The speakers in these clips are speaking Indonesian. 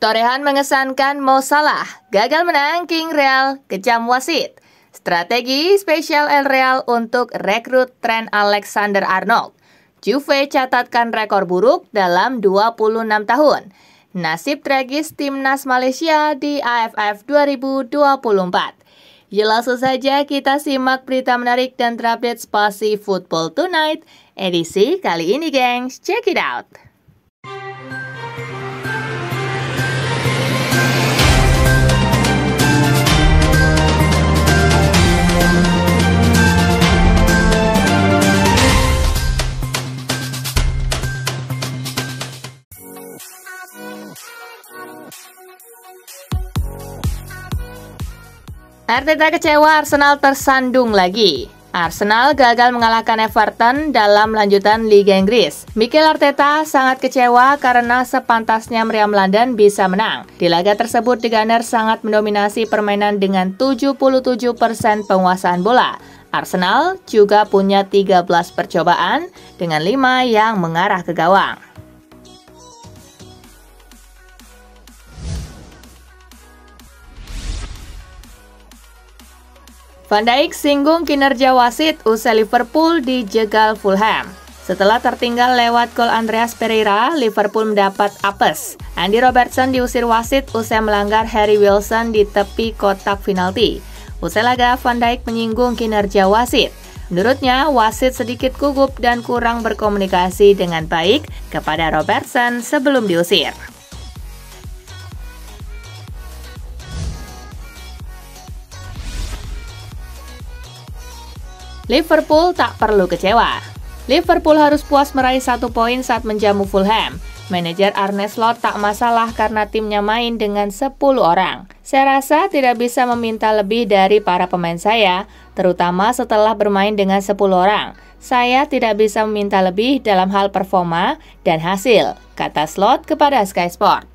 Torehan mengesankan Mo Salah, gagal menang King Real, kecam wasit. Strategi spesial El Real untuk rekrut Trent Alexander-Arnold. Juve catatkan rekor buruk dalam 26 tahun. Nasib tragis timnas Malaysia di AFF 2024. Yuk langsung saja kita simak berita menarik dan terupdate Spasi Football Tonight edisi kali ini, gengs. Check it out. Arteta kecewa, Arsenal tersandung lagi. Arsenal gagal mengalahkan Everton dalam lanjutan Liga Inggris. Mikel Arteta sangat kecewa karena sepantasnya meriam London bisa menang. Di laga tersebut, The Gunners sangat mendominasi permainan dengan 77% penguasaan bola. Arsenal juga punya 13 percobaan dengan 5 yang mengarah ke gawang. Van Dijk singgung kinerja wasit usai Liverpool dijegal Fulham. Setelah tertinggal lewat gol Andreas Pereira, Liverpool mendapat apes. Andy Robertson diusir wasit usai melanggar Harry Wilson di tepi kotak penalti. Usai laga, Van Dijk menyinggung kinerja wasit. Menurutnya, wasit sedikit gugup dan kurang berkomunikasi dengan baik kepada Robertson sebelum diusir. Liverpool tak perlu kecewa. Liverpool harus puas meraih 1 poin saat menjamu Fulham. Manajer Arne Slot tak masalah karena timnya main dengan 10 orang. Saya rasa tidak bisa meminta lebih dari para pemain saya, terutama setelah bermain dengan 10 orang. Saya tidak bisa meminta lebih dalam hal performa dan hasil, kata Slot kepada Sky Sport.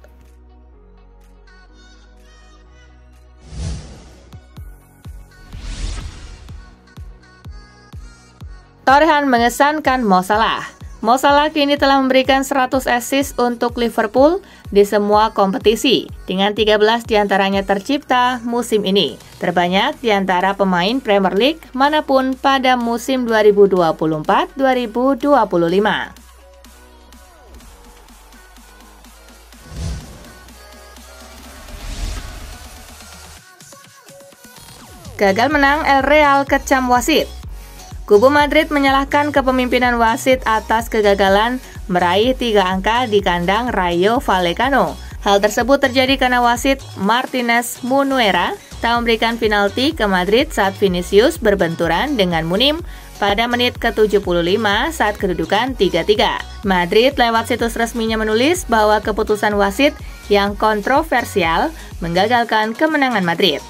Torehan mengesankan Mo Salah. Mo Salah kini telah memberikan 100 assist untuk Liverpool di semua kompetisi, dengan 13 diantaranya tercipta musim ini. Terbanyak di antara pemain Premier League manapun pada musim 2024-2025. Gagal menang El Real kecam wasit. Kubu Madrid menyalahkan kepemimpinan wasit atas kegagalan meraih 3 angka di kandang Rayo Vallecano. Hal tersebut terjadi karena wasit Martínez Munuera tak memberikan penalti ke Madrid saat Vinicius berbenturan dengan Munim pada menit ke-75 saat kedudukan 3-3. Madrid lewat situs resminya menulis bahwa keputusan wasit yang kontroversial menggagalkan kemenangan Madrid.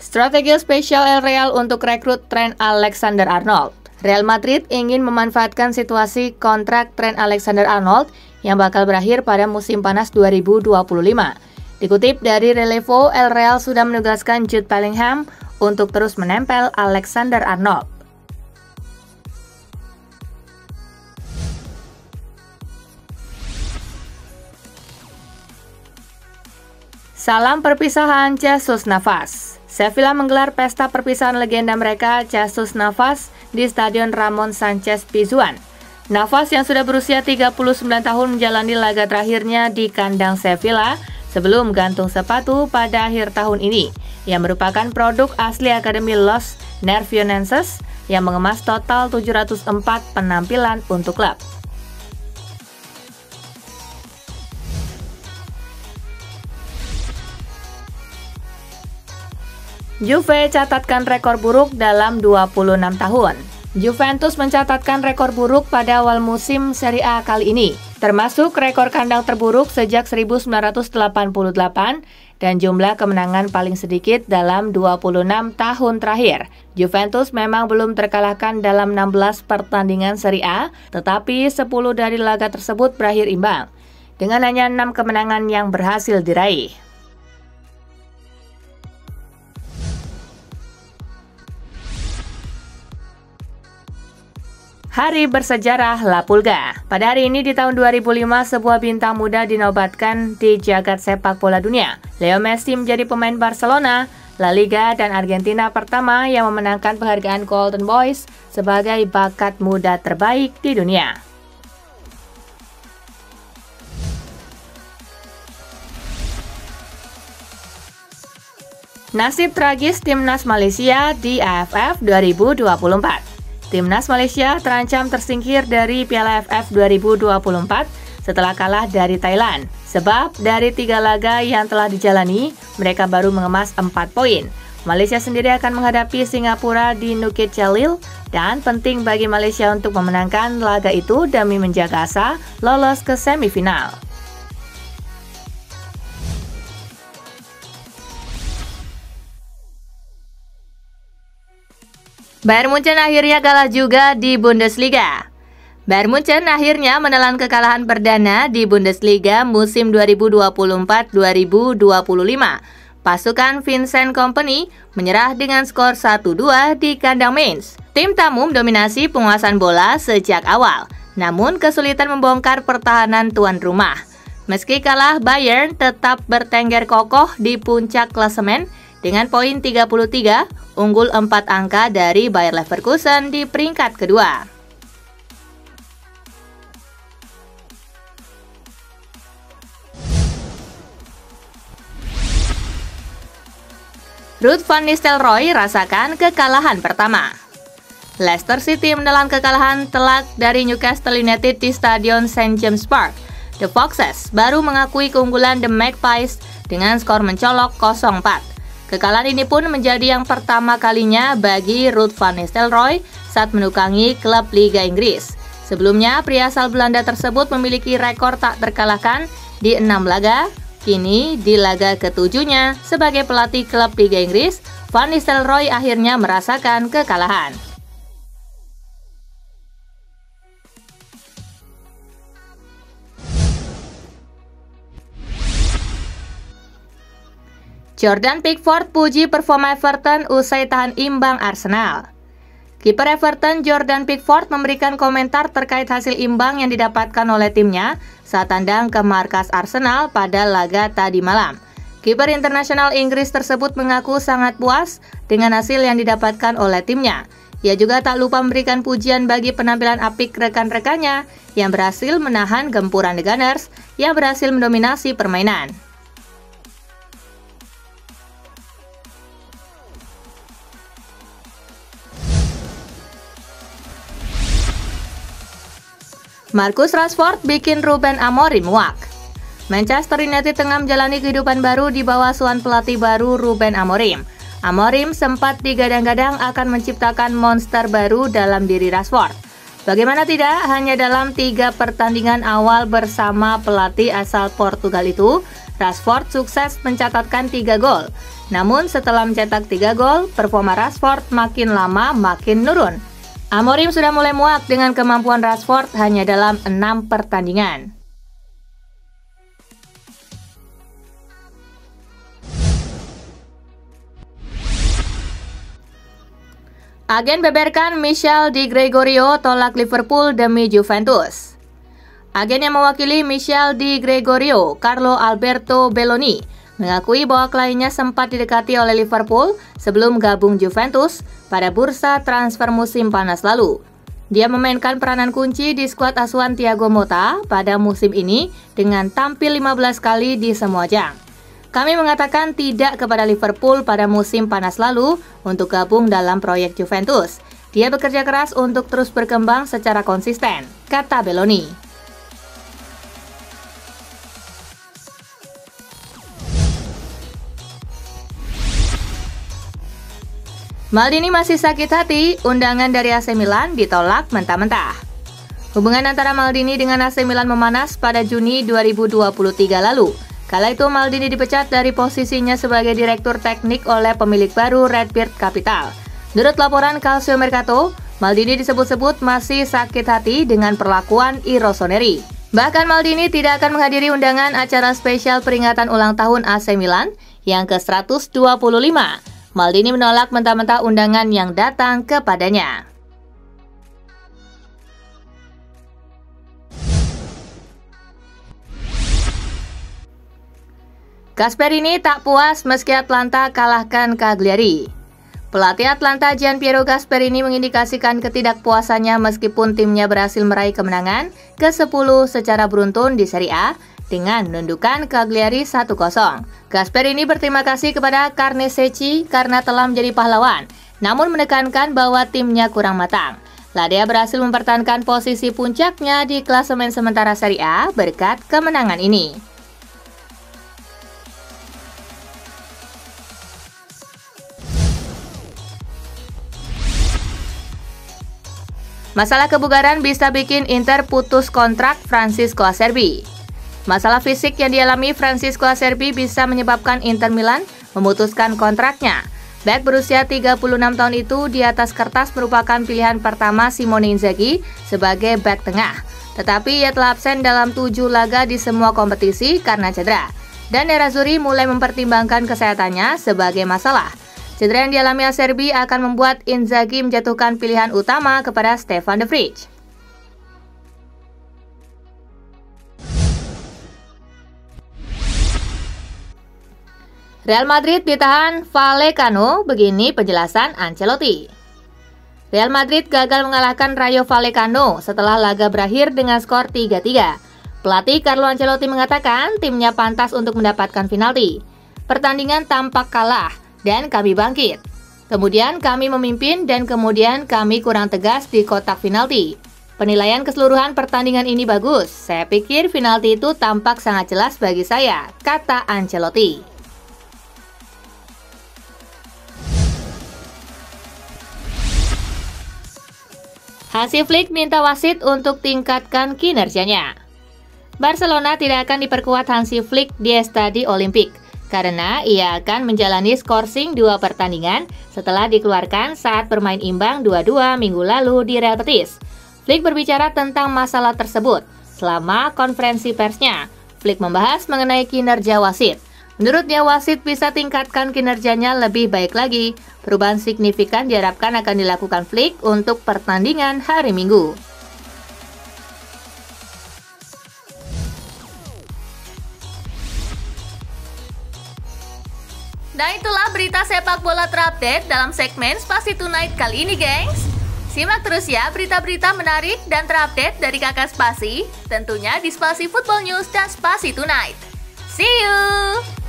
Strategi spesial El Real untuk rekrut Trent Alexander-Arnold. Real Madrid ingin memanfaatkan situasi kontrak Trent Alexander-Arnold yang bakal berakhir pada musim panas 2025. Dikutip dari Relevo, El Real sudah menugaskan Jude Bellingham untuk terus menempel Alexander-Arnold. Salam perpisahan Jesus Navas. Sevilla menggelar pesta perpisahan legenda mereka Jesus Navas di Stadion Ramon Sánchez Pizjuan. Navas yang sudah berusia 39 tahun menjalani laga terakhirnya di kandang Sevilla sebelum gantung sepatu pada akhir tahun ini, yang merupakan produk asli Akademi Los Nervionenses yang mengemas total 704 penampilan untuk klub. Juve catatkan rekor buruk dalam 26 tahun. Juventus mencatatkan rekor buruk pada awal musim Serie A kali ini, termasuk rekor kandang terburuk sejak 1988 dan jumlah kemenangan paling sedikit dalam 26 tahun terakhir. Juventus memang belum terkalahkan dalam 16 pertandingan Serie A, tetapi 10 dari laga tersebut berakhir imbang, dengan hanya 6 kemenangan yang berhasil diraih. Hari bersejarah La Pulga. Pada hari ini di tahun 2005, sebuah bintang muda dinobatkan di jagat sepak bola dunia. Leo Messi menjadi pemain Barcelona, La Liga, dan Argentina pertama yang memenangkan penghargaan Golden Boy sebagai bakat muda terbaik di dunia. Nasib tragis Timnas Malaysia di AFF 2024. Timnas Malaysia terancam tersingkir dari Piala AFF 2024 setelah kalah dari Thailand. Sebab dari 3 laga yang telah dijalani, mereka baru mengemas 4 poin. Malaysia sendiri akan menghadapi Singapura di Bukit Jalil dan penting bagi Malaysia untuk memenangkan laga itu demi menjaga asa lolos ke semifinal. Bayern Munchen akhirnya kalah juga di Bundesliga. Bayern Munchen akhirnya menelan kekalahan perdana di Bundesliga musim 2024-2025. Pasukan Vincent Kompany menyerah dengan skor 1-2 di kandang Mainz. Tim tamu mendominasi penguasaan bola sejak awal, namun kesulitan membongkar pertahanan tuan rumah. Meski kalah, Bayern tetap bertengger kokoh di puncak klasemen dengan poin 33, unggul 4 angka dari Bayer Leverkusen di peringkat kedua. Ruud van Nistelrooy rasakan kekalahan pertama. Leicester City menelan kekalahan telak dari Newcastle United di Stadion St. James Park. The Foxes baru mengakui keunggulan The Magpies dengan skor mencolok 0-4. Kekalahan ini pun menjadi yang pertama kalinya bagi Ruud van Nistelrooy saat menukangi klub Liga Inggris. Sebelumnya, pria asal Belanda tersebut memiliki rekor tak terkalahkan di 6 laga. Kini, di laga ke-7-nya sebagai pelatih klub Liga Inggris, Van Nistelrooy akhirnya merasakan kekalahan. Jordan Pickford puji performa Everton usai tahan imbang Arsenal. Kiper Everton Jordan Pickford memberikan komentar terkait hasil imbang yang didapatkan oleh timnya saat tandang ke markas Arsenal pada laga tadi malam. Kiper internasional Inggris tersebut mengaku sangat puas dengan hasil yang didapatkan oleh timnya. Ia juga tak lupa memberikan pujian bagi penampilan apik rekan-rekannya yang berhasil menahan gempuran The Gunners yang berhasil mendominasi permainan. Marcus Rashford bikin Ruben Amorim muak. Manchester United tengah menjalani kehidupan baru di bawah asuhan pelatih baru Ruben Amorim. Amorim sempat digadang-gadang akan menciptakan monster baru dalam diri Rashford. Bagaimana tidak, hanya dalam 3 pertandingan awal bersama pelatih asal Portugal itu, Rashford sukses mencatatkan 3 gol. Namun setelah mencetak 3 gol, performa Rashford makin lama makin menurun. Amorim sudah mulai muak dengan kemampuan Rashford hanya dalam 6 pertandingan. Agen beberkan Michel Di Gregorio tolak Liverpool demi Juventus. Agen yang mewakili Michel Di Gregorio, Carlo Alberto Belloni, mengakui bahwa kliennya sempat didekati oleh Liverpool sebelum gabung Juventus pada bursa transfer musim panas lalu. Dia memainkan peranan kunci di skuad asuhan Thiago Motta pada musim ini dengan tampil 15 kali di semua ajang. Kami mengatakan tidak kepada Liverpool pada musim panas lalu untuk gabung dalam proyek Juventus. Dia bekerja keras untuk terus berkembang secara konsisten, kata Belloni. Maldini masih sakit hati, undangan dari AC Milan ditolak mentah-mentah. Hubungan antara Maldini dengan AC Milan memanas pada Juni 2023 lalu. Kala itu Maldini dipecat dari posisinya sebagai direktur teknik oleh pemilik baru Redbird Capital. Menurut laporan Calcio Mercato, Maldini disebut-sebut masih sakit hati dengan perlakuan I Rossoneri. Bahkan Maldini tidak akan menghadiri undangan acara spesial peringatan ulang tahun AC Milan yang ke-125. Maldini menolak mentah-mentah undangan yang datang kepadanya. Gasperini tak puas meski Atlanta kalahkan Cagliari. Pelatih Atlanta Gianpiero Gasperini mengindikasikan ketidakpuasannya meskipun timnya berhasil meraih kemenangan ke-10 secara beruntun di Serie A dengan menundukkan Cagliari 1-0. Gasperini berterima kasih kepada Carnesecchi karena telah menjadi pahlawan, namun menekankan bahwa timnya kurang matang. Ladea berhasil mempertahankan posisi puncaknya di klasemen sementara Serie A berkat kemenangan ini. Masalah kebugaran bisa bikin Inter putus kontrak Francisco Acerbi. Masalah fisik yang dialami Francisco Acerbi bisa menyebabkan Inter Milan memutuskan kontraknya. Bek berusia 36 tahun itu di atas kertas merupakan pilihan pertama Simone Inzaghi sebagai bek tengah. Tetapi ia telah absen dalam 7 laga di semua kompetisi karena cedera. Dan Nerazzurri mulai mempertimbangkan kesehatannya sebagai masalah. Cedera yang dialami Acerbi akan membuat Inzaghi menjatuhkan pilihan utama kepada Stefan de Vrij. Real Madrid ditahan Vallecano, begini penjelasan Ancelotti. Real Madrid gagal mengalahkan Rayo Vallecano setelah laga berakhir dengan skor 3-3. Pelatih Carlo Ancelotti mengatakan timnya pantas untuk mendapatkan penalti. Pertandingan tampak kalah dan kami bangkit. Kemudian kami memimpin dan kemudian kami kurang tegas di kotak penalti. Penilaian keseluruhan pertandingan ini bagus. Saya pikir penalti itu tampak sangat jelas bagi saya, kata Ancelotti. Hansi Flick minta wasit untuk tingkatkan kinerjanya. Barcelona tidak akan diperkuat Hansi Flick di Estadi Olimpik karena ia akan menjalani skorsing 2 pertandingan setelah dikeluarkan saat bermain imbang 2-2 minggu lalu di Real Betis. Flick berbicara tentang masalah tersebut selama konferensi persnya. Flick membahas mengenai kinerja wasit. Menurutnya wasit bisa tingkatkan kinerjanya lebih baik lagi. Perubahan signifikan diharapkan akan dilakukan Flick untuk pertandingan hari Minggu. Nah itulah berita sepak bola terupdate dalam segmen Spasi Tonight kali ini, gengs. Simak terus ya berita-berita menarik dan terupdate dari Kakak Spasi, tentunya di Spasi Football News dan Spasi Tonight. See you!